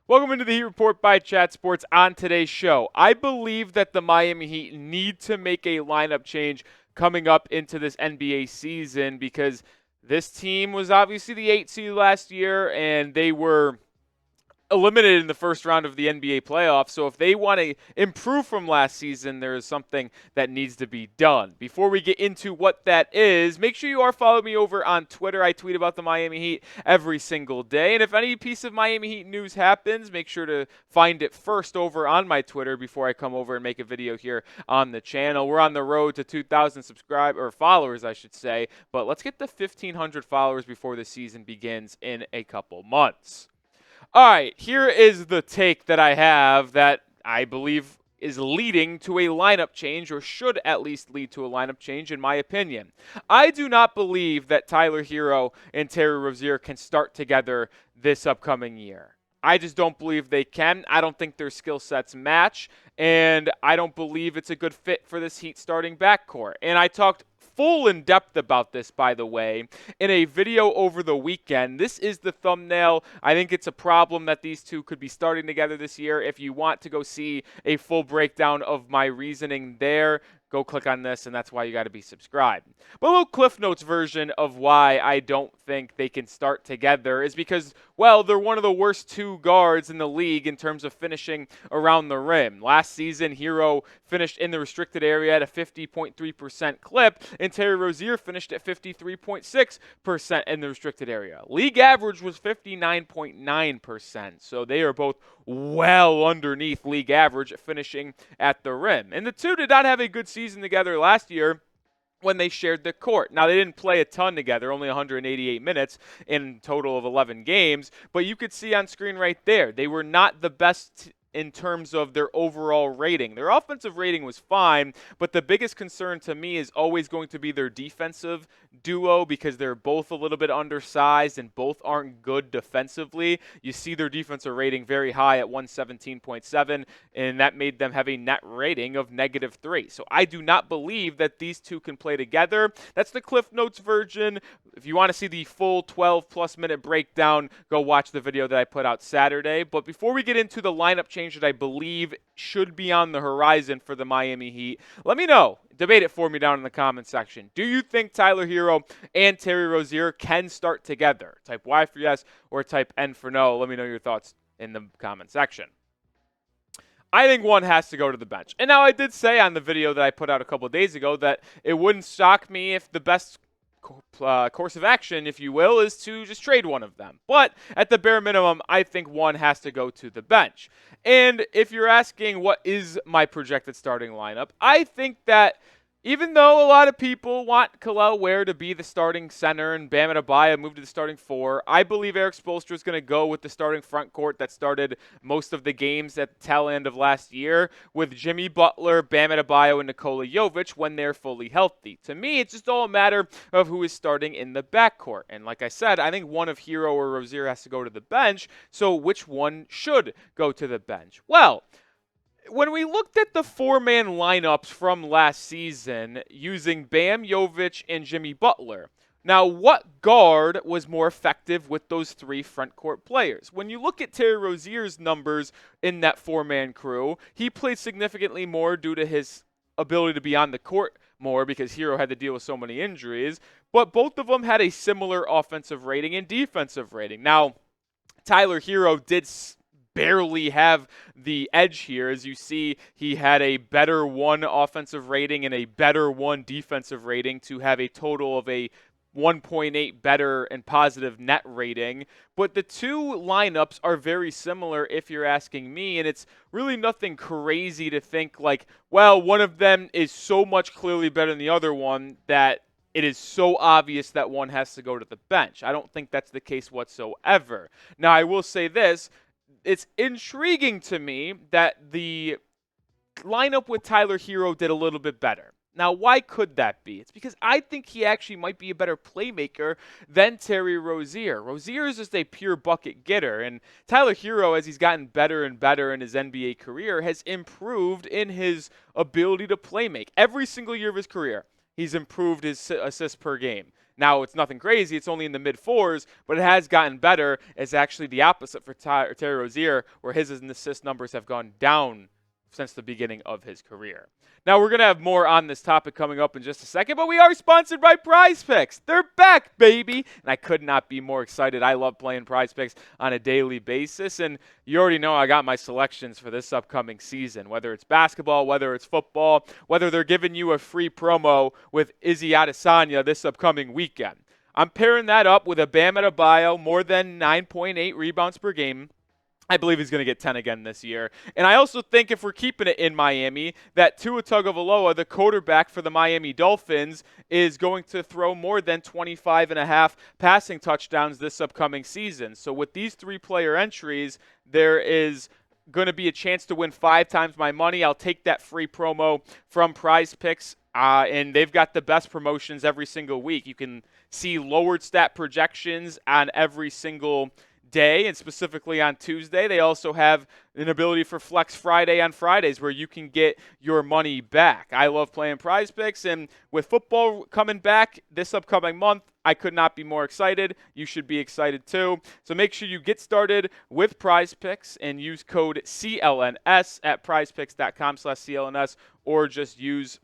Welcome into the Heat Report by Chat Sports. On today's show, I believe that the Miami Heat need to make a lineup change coming up into this NBA season because this team was obviously the 8 seed last year and they were eliminated in the first round of the NBA playoffs. So if they want to improve from last season, there is something that needs to be done. Before we get into what that is, make sure you are following me over on Twitter. I tweet about the Miami Heat every single day. And if any piece of Miami Heat news happens, make sure to find it first over on my Twitter before I come over and make a video here on the channel. We're on the road to 2,000 followers, I should say. But let's get to 1,500 followers before the season begins in a couple months. All right, here is the take that I have that I believe is leading to a lineup change, or should at least lead to a lineup change, in my opinion. I do not believe that Tyler Herro and Terry Rozier can start together this upcoming year. I just don't believe they can. I don't think their skill sets match, and I don't believe it's a good fit for this Heat starting backcourt. And I talked full in depth about this, by the way, in a video over the weekend. This is the thumbnail. I think it's a problem that these two could be starting together this year. If you want to go see a full breakdown of my reasoning there, go click on this, and that's why you got to be subscribed. But a little Cliff Notes version of why I don't think they can start together is because, well, they're one of the worst two guards in the league in terms of finishing around the rim. Last season, Herro finished in the restricted area at a 50.3% clip, and Terry Rozier finished at 53.6% in the restricted area. League average was 59.9%, so they are both well underneath league average finishing at the rim. And the two did not have a good season together last year when they shared the court. Now, they didn't play a ton together, only 188 minutes in total of 11 games, but you could see on screen right there, they were not the best in terms of their overall rating. Their offensive rating was fine, but the biggest concern to me is always going to be their defensive duo because they're both a little bit undersized and both aren't good defensively. You see their defensive rating very high at 117.7, and that made them have a net rating of -3. So I do not believe that these two can play together. That's the Cliff Notes version. If you want to see the full 12-plus minute breakdown, go watch the video that I put out Saturday. But before we get into the lineup change that I believe should be on the horizon for the Miami Heat, let me know. Debate it for me down in the comment section. Do you think Tyler Herro and Terry Rozier can start together? Type Y for yes or type N for no. Let me know your thoughts in the comment section. I think one has to go to the bench. And now I did say on the video that I put out a couple of days ago that it wouldn't shock me if the best course of action, if you will, is to just trade one of them. But at the bare minimum, I think one has to go to the bench. And if you're asking what is my projected starting lineup, I think that even though a lot of people want Kel'el Ware to be the starting center and Bam Adebayo move to the starting four, I believe Eric Spoelstra is going to go with the starting front court that started most of the games at the tail end of last year with Jimmy Butler, Bam Adebayo, and Nikola Jovic when they're fully healthy. To me, it's just all a matter of who is starting in the backcourt. And like I said, I think one of Herro or Rozier has to go to the bench. So which one should go to the bench? Well, when we looked at the four-man lineups from last season using Bam, Jovic, and Jimmy Butler, now what guard was more effective with those three front court players? When you look at Terry Rozier's numbers in that four-man crew, he played significantly more due to his ability to be on the court more because Herro had to deal with so many injuries, but both of them had a similar offensive rating and defensive rating. Now, Tyler Herro did barely have the edge here. As you see, he had a better one offensive rating and a better one defensive rating to have a total of a 1.8 better and positive net rating. But the two lineups are very similar if you're asking me, and it's really nothing crazy to think like, well, one of them is so much clearly better than the other one that it is so obvious that one has to go to the bench. I don't think that's the case whatsoever. Now, I will say this. It's intriguing to me that the lineup with Tyler Herro did a little bit better. Now, why could that be? It's because I think he actually might be a better playmaker than Terry Rozier. Rozier is just a pure bucket getter, and Tyler Herro, as he's gotten better and better in his NBA career, has improved in his ability to playmake every single year of his career. he's improved his assists per game. Now, it's nothing crazy. It's only in the mid-4s, but it has gotten better. It's actually the opposite for Terry Rozier, where his assist numbers have gone down since the beginning of his career. Now, we're going to have more on this topic coming up in just a second, but we are sponsored by Prize Picks. They're back, baby! And I could not be more excited. I love playing Prize Picks on a daily basis, and you already know I got my selections for this upcoming season, whether it's basketball, whether it's football, whether they're giving you a free promo with Izzy Adesanya this upcoming weekend. I'm pairing that up with a Bam Adebayo, more than 9.8 rebounds per game. I believe he's going to get 10 again this year. And I also think if we're keeping it in Miami, that Tua Tagovailoa, the quarterback for the Miami Dolphins, is going to throw more than 25.5 passing touchdowns this upcoming season. So with these 3-player entries, there is going to be a chance to win 5 times my money. I'll take that free promo from Prize Picks. And they've got the best promotions every single week. You can see lowered stat projections on every single day, and specifically on Tuesday. They also have an ability for Flex Friday on Fridays where you can get your money back. I love playing Prize Picks, and with football coming back this upcoming month, I could not be more excited. You should be excited too. So make sure you get started with Prize Picks and use code CLNS at prizepicks.com/CLNS, or just use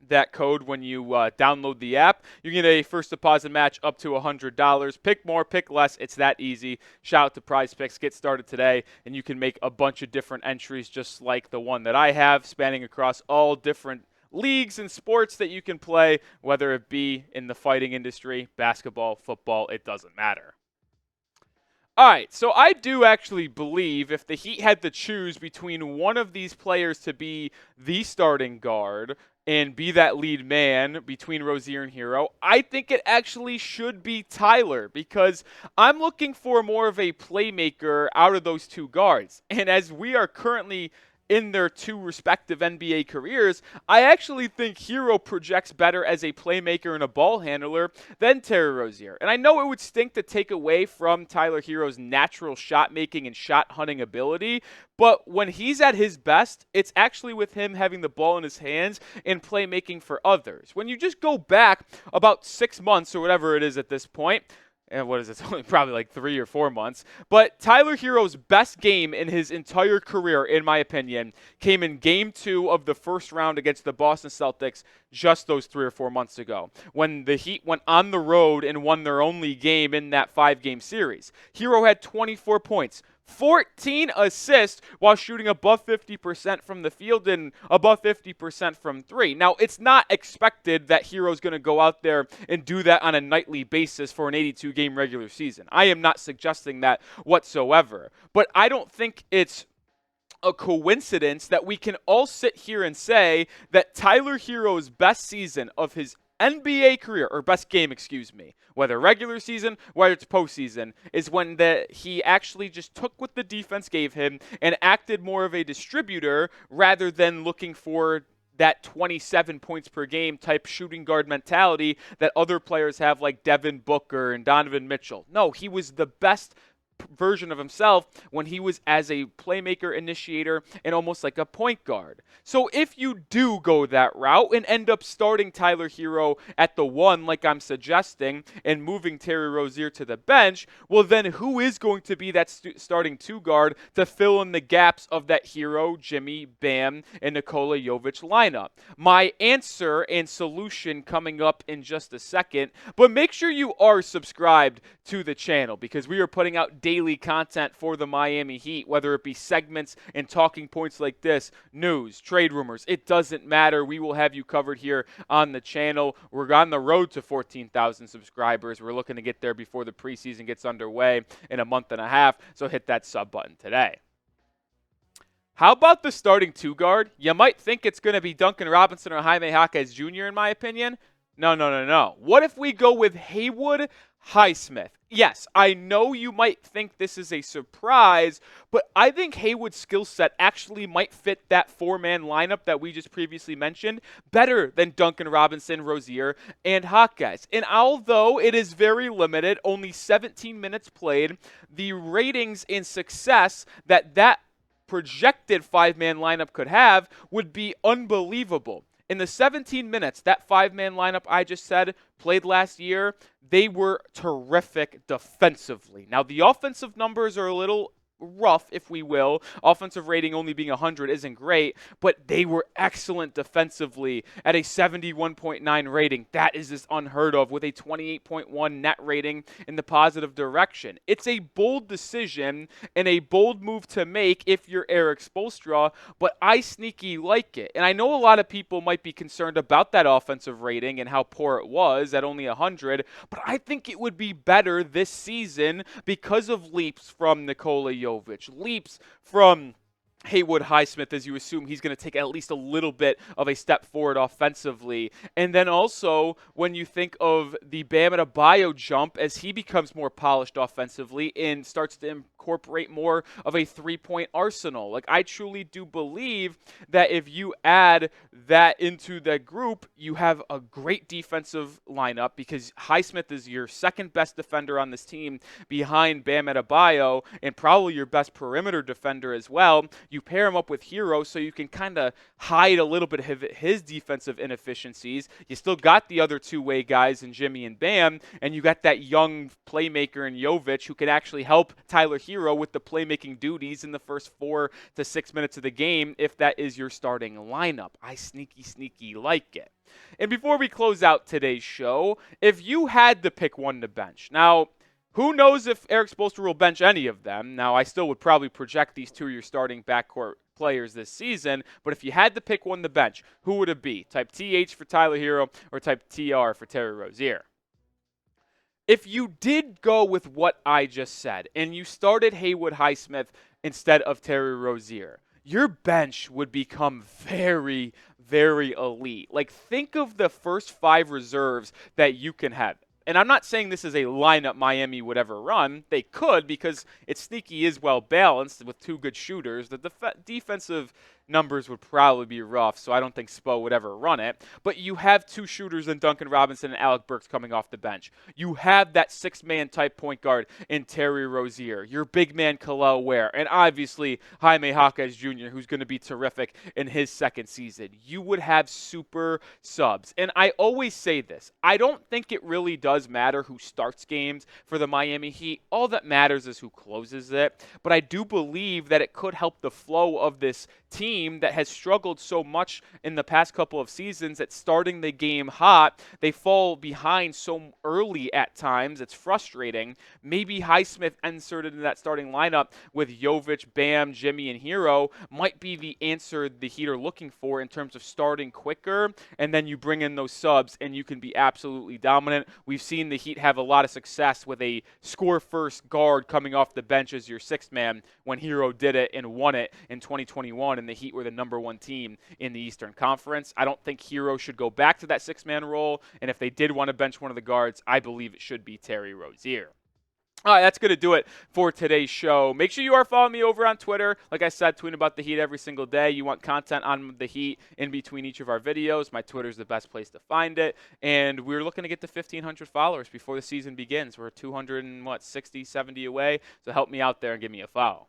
that code when you download the app. You get a first deposit match up to $100. Pick more, pick less. It's that easy. Shout out to Prize Picks. Get started today, and you can make a bunch of different entries just like the one that I have, spanning across all different leagues and sports that you can play, whether it be in the fighting industry, basketball, football, it doesn't matter. All right, so I do actually believe if the Heat had to choose between one of these players to be the starting guard and be that lead man between Rozier and Herro, I think it actually should be Tyler, because I'm looking for more of a playmaker out of those two guards. And as we are currently in their two respective NBA careers, I actually think Herro projects better as a playmaker and a ball handler than Terry Rozier. And I know it would stink to take away from Tyler Herro's natural shot making and shot hunting ability, but when he's at his best, it's actually with him having the ball in his hands and playmaking for others. When you just go back about 6 months or whatever it is at this point, and what is it? It's only probably like 3 or 4 months. But Tyler Herro's best game in his entire career, in my opinion, came in Game 2 of the first round against the Boston Celtics just those 3 or 4 months ago, when the Heat went on the road and won their only game in that 5-game series. Herro had 24 points, 14 assists while shooting above 50% from the field and above 50% from 3. Now, it's not expected that Herro's going to go out there and do that on a nightly basis for an 82-game regular season. I am not suggesting that whatsoever. But I don't think it's a coincidence that we can all sit here and say that Tyler Herro's best season of his NBA career, or best game, whether regular season, whether it's postseason, is when he actually just took what the defense gave him and acted more of a distributor rather than looking for that 27 points per game type shooting guard mentality that other players have, like Devin Booker and Donovan Mitchell. No, he was the best version of himself when he was as a playmaker, initiator, and almost like a point guard. So if you do go that route and end up starting Tyler Herro at the 1 like I'm suggesting and moving Terry Rozier to the bench, well then who is going to be that starting 2 guard to fill in the gaps of that Herro, Jimmy, Bam, and Nikola Jovic lineup? My answer and solution coming up in just a second, but make sure you are subscribed to the channel because we are putting out daily content for the Miami Heat, whether it be segments and talking points like this, news, trade rumors, it doesn't matter. We will have you covered here on the channel. We're on the road to 14,000 subscribers. We're looking to get there before the preseason gets underway in a month and a half, so hit that sub button today. How about the starting 2 guard? You might think it's going to be Duncan Robinson or Jaime Jaquez Jr. in my opinion. No. What if we go with Haywood Highsmith? Yes, I know you might think this is a surprise, but I think Haywood's skill set actually might fit that 4-man lineup that we just previously mentioned better than Duncan Robinson, Rozier, and Jaquez. And although it is very limited, only 17 minutes played, the ratings and success that projected 5-man lineup could have would be unbelievable. In the 17 minutes that five-man lineup I just said played last year, they were terrific defensively. Now, the offensive numbers are a little rough, if we will. Offensive rating only being 100 isn't great, but they were excellent defensively at a 71.9 rating. That is just unheard of, with a 28.1 net rating in the positive direction. It's a bold decision and a bold move to make if you're Erik Spoelstra, but I sneaky like it. And I know a lot of people might be concerned about that offensive rating and how poor it was at only 100, but I think it would be better this season because of leaps from Nikola Jovic, leaps from Haywood Highsmith, as you assume he's going to take at least a little bit of a step forward offensively. And then also, when you think of the Bam Adebayo jump as he becomes more polished offensively and starts to incorporate more of a three-point arsenal. Like, I truly do believe that if you add that into the group, you have a great defensive lineup, because Highsmith is your second best defender on this team behind Bam Adebayo and probably your best perimeter defender as well. You pair him up with Herro so you can kind of hide a little bit of his defensive inefficiencies. You still got the other two-way guys in Jimmy and Bam, and you got that young playmaker in Jovic who can actually help Tyler Herro with the playmaking duties in the first 4 to 6 minutes of the game if that is your starting lineup. I sneaky like it. And before we close out today's show, if you had to pick one to bench, now, who knows if Erik Spoelstra will bench any of them? Now, I still would probably project these two your starting backcourt players this season, but if you had to pick one to bench, who would it be? Type TH for Tyler Herro or type TR for Terry Rozier? If you did go with what I just said and you started Haywood Highsmith instead of Terry Rozier, your bench would become very, very elite. Like, think of the first 5 reserves that you can have. And I'm not saying this is a lineup Miami would ever run. They could, because it sneaky is well balanced with 2 good shooters. The defensive numbers would probably be rough, so I don't think Spo would ever run it. But you have 2 shooters in Duncan Robinson and Alec Burks coming off the bench. You have that 6-man type point guard in Terry Rozier, your big man Kel'el Ware, and obviously Jaime Jaquez Jr., who's going to be terrific in his second season. You would have super subs. And I always say this, I don't think it really does matter who starts games for the Miami Heat. All that matters is who closes it. But I do believe that it could help the flow of this team that has struggled so much in the past couple of seasons at starting the game hot. They fall behind so early at times. It's frustrating. Maybe Highsmith inserted in that starting lineup with Jovic, Bam, Jimmy, and Herro might be the answer the Heat are looking for in terms of starting quicker, and then you bring in those subs and you can be absolutely dominant. We've seen the Heat have a lot of success with a score-first guard coming off the bench as your 6th man when Herro did it and won it in 2021, and the Heat were the number 1 team in the Eastern Conference. I don't think Herro should go back to that 6-man role, and if they did want to bench one of the guards, I believe it should be Terry Rozier. All right, that's going to do it for today's show. Make sure you are following me over on Twitter. Like I said, tweeting about the Heat every single day. You want content on the Heat in between each of our videos. My Twitter is the best place to find it. And we're looking to get to 1,500 followers before the season begins. We're 260, 70 away. So help me out there and give me a follow.